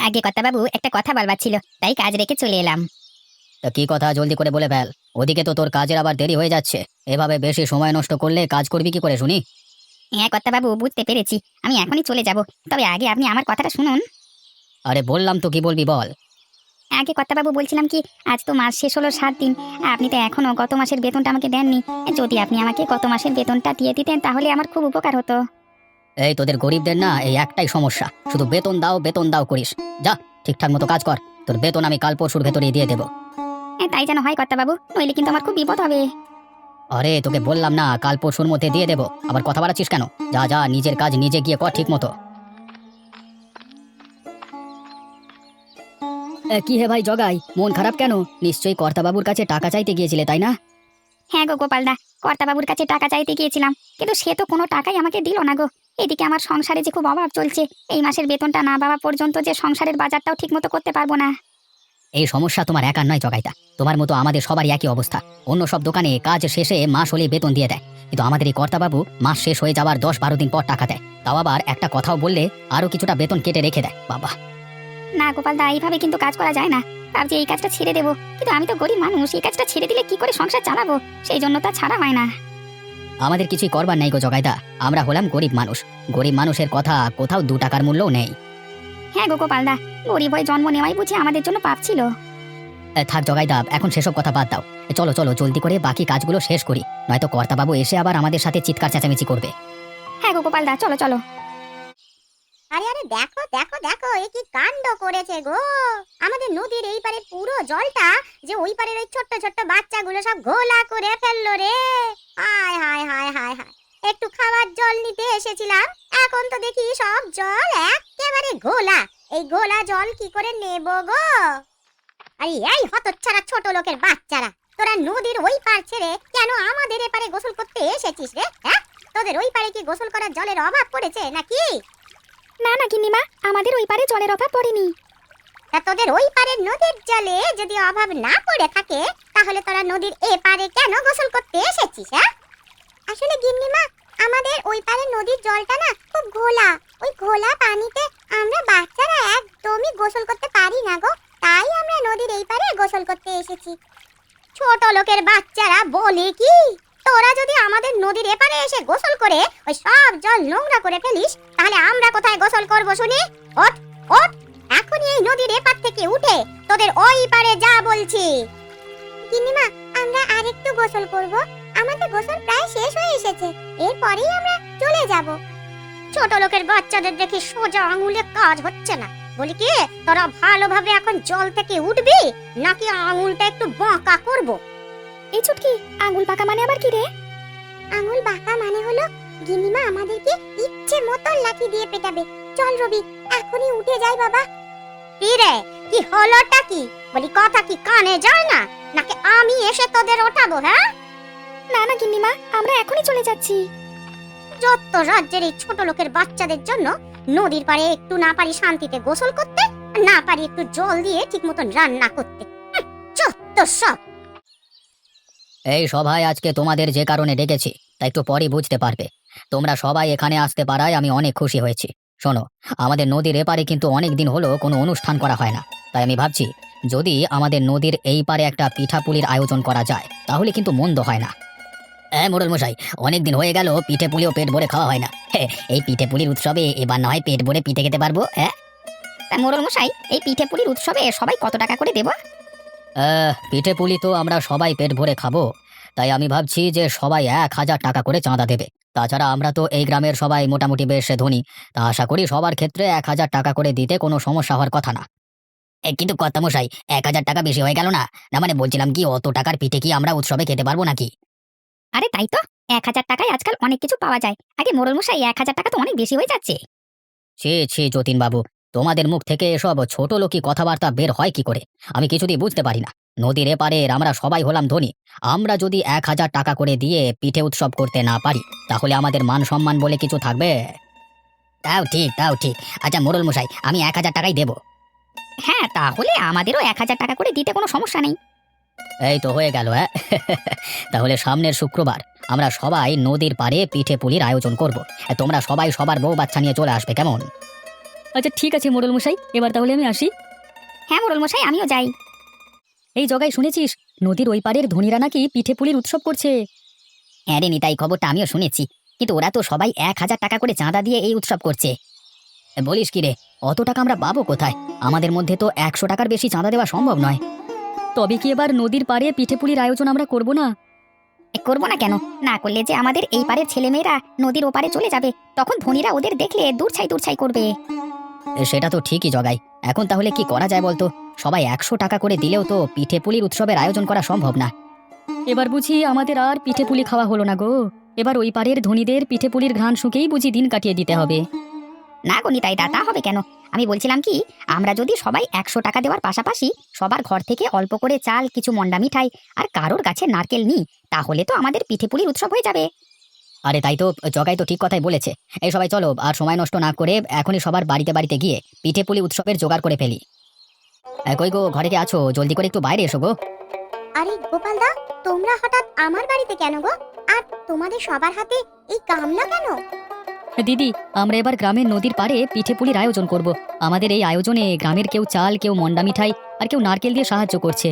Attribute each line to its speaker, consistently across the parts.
Speaker 1: আগে বাবু একটা কথা বলবার ছিল, তাই কাজ রেখে চলে এলাম।
Speaker 2: তা কি কথা, জলদি করে বলে ফেল। ওদিকে তো তোর কাজের আবার দেরি হয়ে যাচ্ছে। এভাবে বেশি সময় নষ্ট করলে কাজ করবি কি করে শুনি?
Speaker 1: হ্যাঁ বাবু, বুঝতে পেরেছি, আমি এখনই চলে যাব। তবে আগে আপনি আমার কথাটা শুনুন।
Speaker 2: আরে বললাম তো, কি বলবি বল।
Speaker 1: আগে বাবু, বলছিলাম কি, আজ তো মাস শেষ হলো 7 দিন। আপনি তো এখনো গত মাসের বেতনটা আমাকে দেননি। যদি আপনি আমাকে গত মাসের বেতনটা দিয়ে দিতেন তাহলে আমার খুব উপকার হতো।
Speaker 2: এই তোদের গরিবদের না এই একটাই সমস্যা, শুধু বেতন দাও বেতন দাও করিস। যা, ঠিকঠাক মতো কাজ কর। তোর বেতন আমি কাল পরশুর ভেতরেই দিয়ে দেবো।
Speaker 1: তাই যেন হয় বাবু, নইলে কিন্তু আমার খুব বিপদ হবে।
Speaker 2: আরে তোকে বললাম না কাল পরশুর মধ্যে দিয়ে দেবো, আবার কথা বাড়াচ্ছিস কেন? যা যা, নিজের কাজ নিজে গিয়ে কর ঠিক মতো। কি হে ভাই জগাই, মন খারাপ কেন? নিশ্চয়ই কর্তাবাবুর কাছে টাকা চাইতে গিয়েছিলে, তাই না?
Speaker 1: হ্যাঁ গো গোপালদা, বাবুর কাছে টাকা চাইতে গিয়েছিলাম, কিন্তু সে তো কোনো টাকাই আমাকে দিল না গো। এদিকে আমার সংসারে যে খুব অভাব চলছে, এই মাসের বেতনটা না পাওয়া পর্যন্ত যে সংসারের বাজারটাও ঠিক মতো করতে পারবো না।
Speaker 2: এই সমস্যা তোমার একার নয় জগাইতা, তোমার মতো আমাদের সবারই একই অবস্থা। অন্য সব দোকানে কাজ শেষে মাস হলে বেতন দিয়ে দেয়, কিন্তু আমাদের এই কর্তাবাবু মাস শেষ হয়ে যাওয়ার 10-12 দিন পর টাকা দেয়। তাও আবার একটা কথাও বললে আরো কিছুটা বেতন কেটে রেখে দেয়। বাবা,
Speaker 1: না গোপালদা, এইভাবে কিন্তু কাজ করা যায় না। ভাবছি এই কাজটা ছেড়ে দেবো, কিন্তু আমি তো গরিব মানুষ, এই কাজটা ছেড়ে দিলে কি করে সংসার চালাবো? সেই জন্য তা ছাড়া হয় না।
Speaker 2: আমাদের কিছুই করবার নেই গো জগাইদা, আমরা হলাম গরিব মানুষ। গরিব মানুষের কথা কোথাও 2 টাকার মূল্যও নেই।
Speaker 1: হ্যাঁ গো গোপালদা, গরিব হয়ে জন্ম নেওয়াই বুঝি আমাদের জন্য পাপ ছিল।
Speaker 2: থাক জগাইদা, এখন সেসব কথা বাদ দাও। চলো চলো জলদি করে বাকি কাজগুলো শেষ করি, নয়তো কর্তাবাবু এসে আবার আমাদের সাথে চিৎকার চেঁচামেচি করবে।
Speaker 1: হ্যাঁ গো গোপালদা, চলো চলো।
Speaker 3: আরে আরে দেখো দেখো দেখো, এ কি কাণ্ড করেছে গো! আমাদের নদীর এই পারে পুরো জলটা যে ওই পারের ওই ছোট্ট ছোট্ট বাচ্চাগুলো সব ঘোলা করে ফেললো রে। হায় হায় হায় হায় হায়, একটু খাবার জল নিতে এসেছিলাম, এখন তো দেখি সব জল একেবারে ঘোলা। এই ঘোলা জল কি করে নেব গো? আরে এই হতচ্ছাড়া ছোট লোকের বাচ্চারা, তোরা নদীর ওই পার ছেড়ে কেন আমাদের এপারে গোসল করতে এসেছিস রে? হ্যাঁ, তোদের ওই পারে কি গোসল করার জলের অভাব পড়েছে নাকি?
Speaker 1: না না গিন্নিমা, আমাদের ওই পারে জলের অভাব পড়েনি।
Speaker 3: তা তোদের ওই পারের নদীর জলে যদি অভাব না পড়ে থাকে, তাহলে তোরা নদীর এ পারে কেন গোসল করতে এসেছিস? হ্যাঁ, আসলে গিন্নিমা, আমাদের ওই পারের নদীর জলটা না খুব ঘোলা। ওই ঘোলা পানিতে আমরা বাচ্চারা একদমই গোসল করতে পারি না গো, তাই আমরা নদীর এই পারে গোসল করতে এসেছি। ছোট লোকের বাচ্চারা বলে কি, তোরা যদি আমাদের নদীর এপারে এসে গোসল করে ওই সব জল নোংরা করে ফেলিস, তাহলে আমরা কোথায় গোসল করব শুনি? ওঠ ওঠ, এখনই এই নদীর এপার থেকে উঠে তোদের ওই পারে যা বলছি। গিন্নিমা, আমরা আরেকটু গোসল করব, আমাদের গোসল প্রায় শেষ হয়ে এসেছে, এরপরেই আমরা চলে যাব। ছোট লোকের বাচ্চাদের দেখি সোজা আঙুলে কাজ হচ্ছে না। বলি কি, তোরা ভালোভাবে এখন জল থেকে উঠবি নাকি আঙুলটা একটু বাঁকা করব?
Speaker 1: এই ছুটকি, আঙুল পাকা মানে আবার কি রে?
Speaker 3: আঙুল বাঁকা মানে হলো গিন্নিমা আমাদেরকে ইচ্ছে মতো লাঠি দিয়ে পেটাবে। চল রবি, এখনই উঠে যাই বাবা। কি রে, কি হলোটা কি? বলি কথা কি কানে যায় না নাকি আমি এসে তোদের ওঠাবো? হ্যাঁ,
Speaker 1: না না গিন্নিমা, আমরা এখনই চলে যাচ্ছি।
Speaker 3: যত রাজ্যের এই ছোট লোকের বাচ্চাদের জন্য নদীর পাড়ে একটু না পারি শান্তিতে গোসল করতে, না পারি একটু জল দিয়ে ঠিক মতন রান্না করতে। যত সব।
Speaker 2: এই সভায় আজকে তোমাদের যে কারণে ডেকেছি তা একটু পরে বুঝতে পারবে। তোমরা সবাই এখানে আসতে পারায় আমি অনেক খুশি হয়েছি। শোনো, আমাদের নদীর এপারে কিন্তু অনেক দিন হলো কোনো অনুষ্ঠান করা হয় না, তাই আমি ভাবছি যদি আমাদের নদীর এই পারে একটা পিঠাপুলির আয়োজন করা যায় তাহলে কিন্তু মন্দ হয় না। হ্যাঁ মোড়ল মশাই, অনেকদিন হয়ে গেল পিঠে পুলিও পেট ভরে খাওয়া হয় না। এই পিঠে পুলির উৎসবে এবার নয় পেট ভরে পিঠে খেতে পারবো। হ্যাঁ,
Speaker 1: তা মোড়ল মশাই, এই পিঠে পুলির উৎসবে সবাই কত টাকা করে দেব?
Speaker 2: পিঠে পুলি তো আমরা সবাই পেট ভরে খাবো, তাই আমি ভাবছি যে সবাই 1000 টাকা করে চাঁদা দেবে। তাছাড়া আমরা তো এই গ্রামের সবাই মোটামুটি বেশ ধনী, তা আশা করি সবার ক্ষেত্রে 1000 টাকা করে দিতে কোনো সমস্যা হওয়ার কথা না। কিন্তু কর্তামশাই, 1000 টাকা বেশি হয়ে গেল না? না মানে বলছিলাম কি, অত টাকার পিঠে কি আমরা উৎসবে খেতে পারবো নাকি?
Speaker 1: আরে তাই তো, 1000 টাকায় আজকাল অনেক কিছু পাওয়া যায়। আগে মোড়ল মশাই, 1000 টাকা তো অনেক বেশি হয়ে যাচ্ছে।
Speaker 2: ছি ছি যতীন বাবু, তোমাদের মুখ থেকে এসব ছোট লোকি কথাবার্তা বের হয় কি করে আমি কিছুতেই বুঝতে পারি না। নদীর এপারের আমরা সবাই হলাম ধনী, আমরা যদি 1000 টাকা করে দিয়ে পিঠে উৎসব করতে না পারি তাহলে আমাদের মান সম্মান বলে কিছু থাকবে? তাও ঠিক তাও ঠিক। আচ্ছা মোড়ল মশাই, আমি 1000 টাকাই দেব।
Speaker 1: হ্যাঁ, তাহলে আমাদেরও 1000 টাকা করে দিতে কোনো সমস্যা নেই।
Speaker 2: এই তো হয়ে গেল। হ্যাঁ, তাহলে সামনের শুক্রবার আমরা সবাই নদীর পাড়ে পিঠে পুলির আয়োজন করব। তোমরা সবাই সবার বউ বাচ্চা নিয়ে চলে আসবে, কেমন? আচ্ছা ঠিক আছে মোড়ল মশাই, এবার তাহলে আমি আসি।
Speaker 1: হ্যাঁ মোড়ল মশাই, আমিও যাই।
Speaker 2: এই জগাই শুনেছিস, নদীর ওই পারের ধনীরা নাকি পিঠে পুলির উৎসব করছে।
Speaker 1: হ্যাঁ রে নিতাই, খবরটা আমিও শুনেছি, কিন্তু ওরা তো সবাই 1,000 টাকা করে চাঁদা দিয়ে এই উৎসব করছে।
Speaker 2: বলিস কি রে, অত টাকা আমরা পাবো কোথায়? আমাদের মধ্যে তো 100 টাকার বেশি চাঁদা দেওয়া সম্ভব নয়। তবে কি এবার নদীর পাড়ে পিঠে পুলির আয়োজন আমরা করব না?
Speaker 1: করবো না কেন? না করলে যে আমাদের এই পারের ছেলেমেয়েরা নদীর ওপারে চলে যাবে, তখন ধনীরা ওদের দেখলে দূরছাই দূরছাই করবে।
Speaker 2: সেটা তো ঠিকই জগাই। এখন তাহলে কি করা যায় বলতো? সবাই 100 টাকা করে দিলেও তো পিঠে পুলির উৎসবের আয়োজন করা সম্ভব না। এবার বুঝি আমাদের আর পিঠে পুলি খাওয়া হলো না গো। এবার ওই পারের ধনীদের পিঠে পুলির ঘ্রাণ শুকেই বুঝি দিন কাটিয়ে দিতে হবে।
Speaker 1: না গো নিতাই, তা হবে কেন? আমি বলছিলাম কি, আমরা যদি সবাই 100 টাকা দেওয়ার পাশাপাশি সবার ঘর থেকে অল্প করে চাল, কিছু মন্ডা মিঠাই আর কারোর গাছে নারকেল নিই, তাহলে তো আমাদের পিঠে পুলির উৎসব হয়ে যাবে।
Speaker 2: আরে তাই তো, জগাই তো ঠিক কথাই বলেছে। এই সবাই চলো, আর সময় নষ্ট না করে এখনই সবার বাড়িতে বাড়িতে গিয়ে পিঠে পুলি উৎসবের জোগাড় করে ফেলি। কই গো, ঘরে কে আছো? জলদি করে একটু বাইরে এসো গো।
Speaker 3: আরে গোপালদা, তোমরা হঠাৎ আমার বাড়িতে কেন গো? আর তোমাদের সবার হাতে এই গামলা কেন?
Speaker 2: দিদি, আমরা এবার গ্রামের নদীর পাড়ে পিঠে পুলির আয়োজন করব। আমাদের এই আয়োজনে গ্রামের কেউ চাল, কেউ মন্ডা মিঠাই আর কেউ নারকেল দিয়ে সাহায্য করছে।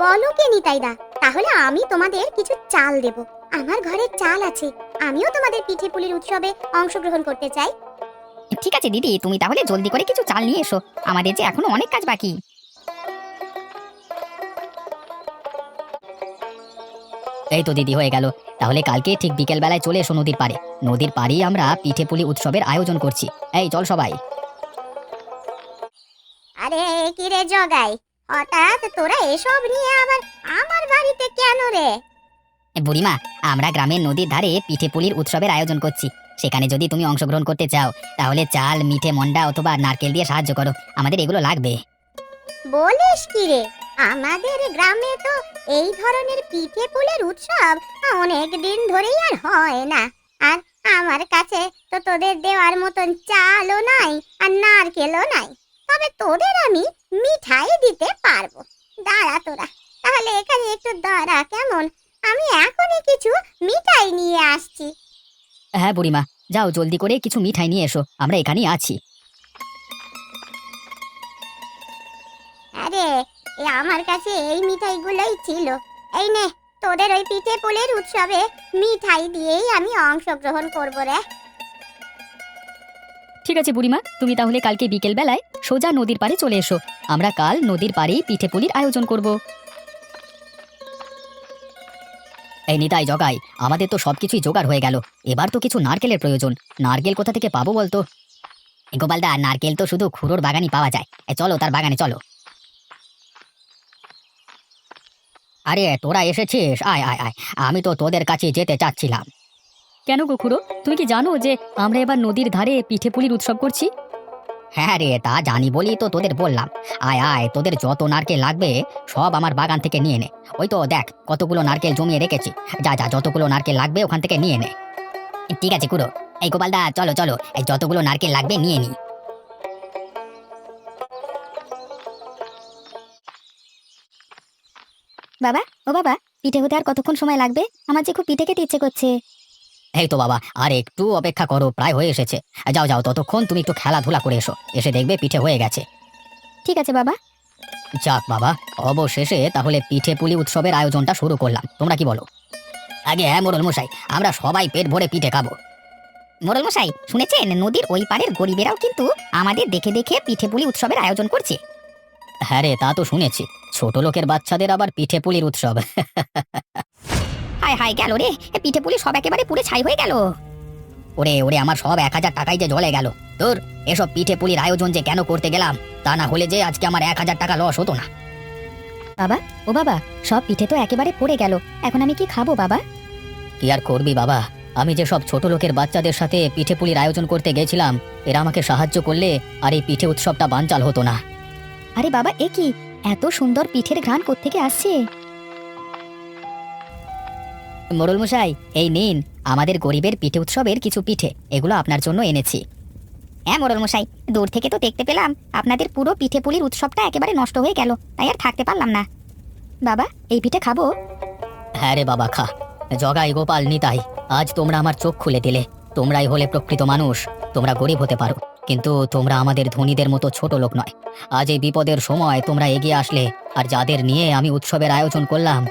Speaker 3: বলো কি নিতাইদা, তাহলে আমি তোমাদের কিছু চাল দেব। আমার ঘরে চাল আছে, আমিও তোমাদের পিঠে পুলির উৎসবে অংশগ্রহণ করতে চাই।
Speaker 1: ঠিক আছে দিদি, তুমি তাহলে জলদি করে কিছু চাল নিয়ে এসো, আমাদের যে এখনো অনেক কাজ বাকি।
Speaker 2: এই তো দিদি, হয়ে গেল। তাহলে কালকে ঠিক বিকেল বেলায় চলে এসো নদীর পাড়ে। নদীর পাড়েই আমরা পিঠে পুলি উৎসবের আয়োজন করছি। এই চল সবাই।
Speaker 3: আরে কি রে জগাই, হঠাৎ তোরা এসব নিয়ে আবার আমার বাড়িতে কেন রে?
Speaker 1: বুড়িমা, আমরা গ্রামের নদীর ধারে পিঠে পুলির উৎসবের আয়োজন করছি। সেখানে যদি তুমি অংশগ্রহণ করতে চাও, তাহলে চাল, মিঠে মন্ডা অথবা নারকেল দিয়ে সাহায্য করো, আমাদের এগুলো লাগবে।
Speaker 3: বলিস কি রে, আমাদের গ্রামে তো এই ধরনের পিঠে পুলির উৎসব অনেক দিন ধরেই আর হয় না। আর আমার কাছে তো তোদের দেওয়ার মতন চালও নাই আর নারকেলও নাই। তবে তোদের আমি মিঠাই দিতে পারবো। দাঁড়া তোরা, তাহলে এখানে একটু দাঁড়া কেমন, আমি এখনই কিছু মিঠাই নিয়ে আসছি।
Speaker 2: হ্যাঁ বুড়িমা, যাও জলদি করে কিছু মিঠাই নিয়ে এসো, আমরা এখানেই আছি।
Speaker 3: আরে আমার কাছে এই মিঠাইগুলোই ছিল। এই নে, তোদের ওই পিঠে পুলির উৎসবে মিঠাই দিয়েই আমি অংশগ্রহণ করবো রে।
Speaker 2: ঠিক আছে বুড়িমা, তুমি তাহলে কালকে বিকেল বেলায় সোজা নদীর পাড়ে চলে এসো। আমরা কাল নদীর পাড়েই পিঠে পুলির আয়োজন করব। এই নিতাই, জগাই, আমাদের তো সবকিছুই জোগাড় হয়ে গেল। এবার তো কিছু নারকেলের প্রয়োজন। নারকেল কোথা থেকে পাবো বলতো?
Speaker 1: গোপালদা, নারকেল তো শুধু খুড়োর বাগানই পাওয়া যায়। চলো তার বাগানে চলো।
Speaker 2: আরে তোরা এসেছিস, আয় আয় আয়, আমি তো তোদের কাছে যেতে চাচ্ছিলাম। কেন গো খুড়ো, তুমি কি জানো যে আমরা এবার নদীর ধারে পিঠে পুলির উৎসব করছি?
Speaker 1: হ্যাঁ রে, তা জানি বলি তো তোদের বললাম। আয় আয়, তোদের যত নারকেল লাগবে সব আমার বাগান থেকে নিয়ে নে। ওই তো দেখ কতগুলো নারকেল জমিয়ে রেখেছি, যা যা যতগুলো নারকেল লাগবে ওখান থেকে নিয়ে নে। ঠিক আছে খুড়ো। এই গোপালদা, চলো চলো, এই যতগুলো নারকেল লাগবে নিয়ে নি। বাবা, ও বাবা, পিঠে হতে আর কতক্ষণ সময় লাগবে? আমার যে খুব পিঠে খেতে ইচ্ছে করছে।
Speaker 2: এই তো বাবা, আর একটু অপেক্ষা করো, প্রায় হয়ে এসেছে। যাও যাও, ততক্ষণ তুমি একটু খেলাধুলা করে এসো, এসে দেখবে পিঠে হয়ে গেছে।
Speaker 1: ঠিক আছে বাবা।
Speaker 2: যাক বাবা, অবশেষে তাহলে পিঠে পুলি উৎসবের আয়োজনটা শুরু করলাম। তোমরা কি বলো?
Speaker 1: আগে হ্যাঁ মোড়ল মশাই, আমরা সবাই পেট ভরে পিঠে খাবো। মোড়ল মশাই, শুনেছেন নদীর ওই পারের গরিবেরাও কিন্তু আমাদের দেখে দেখে পিঠে পুলি উৎসবের আয়োজন করছে।
Speaker 2: হ্যাঁ রে, তা তো শুনেছি। ছোট লোকের বাচ্চাদের আবার পিঠে পুলির উৎসব।
Speaker 1: হায় হায় গেল রে, পিঠে পুলি সব একেবারে পুড়ে ছাই হয়ে গেল।
Speaker 2: ওরে ওরে, আমার সব 1000 টাকাই যে জ্বলে গেল। তোর এসব পিঠে পুলির আয়োজন যে কেন করতে গেলাম, তা না হলে যে আজকে আমার 1000 টাকা লস হতো না।
Speaker 1: বাবা, ও বাবা, সব পিঠে তো একেবারে পড়ে গেল, এখন আমি কি খাবো বাবা?
Speaker 2: কি আর করবি বাবা, আমি যে সব ছোট লোকের বাচ্চাদের সাথে পিঠে পুলির আয়োজন করতে গেছিলাম, এরা আমাকে সাহায্য করলে আর এই পিঠে উৎসবটা বানচাল হতো না।
Speaker 1: আরে বাবা, এ কি এত সুন্দর পিঠের ঘ্রাণ কোত্থেকে আসছে?
Speaker 2: মোড়ল মশাই, এই নিন আমাদের গরিবের পিঠে উৎসবের কিছু পিঠে, এগুলো আপনার জন্য এনেছি।
Speaker 1: হ্যাঁ মোড়ল মশাই, দূর থেকে তো দেখতে পেলাম আপনাদের পুরো পিঠে পুলির উৎসবটা একেবারে নষ্ট হয়ে গেল, তাই আর থাকতে পারলাম না। বাবা, এই পিঠে খাবো?
Speaker 2: হ্যাঁ রে বাবা, খা। জগাই, গোপাল, নিতাই, আজ তোমরা আমার চোখ খুলে দিলে। তোমরাই হলে প্রকৃত মানুষ। তোমরা গরিব হতে পারো, কিন্তু তোমরা আমাদের ধনীদের মতো ছোট লোক নয়। আজ এই বিপদের সময় তোমরা এগিয়ে আসলে, আর যাদের নিয়ে আমি উৎসবের আয়োজন করলাম,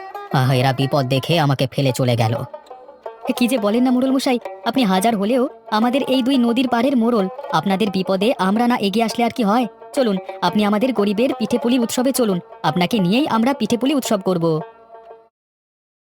Speaker 2: এরা বিপদ দেখে আমাকে ফেলে চলে গেল। কি যে বলেন না মোড়ল মশাই, আপনি হাজার হলেও আমাদের এই দুই নদীর পাড়ের মোড়ল। আপনাদের বিপদে আমরা না এগিয়ে আসলে আর কি হয়? চলুন, আপনি আমাদের গরিবের পিঠেপুলি উৎসবে চলুন, আপনাকে নিয়েই আমরা পিঠেপুলি উৎসব করব।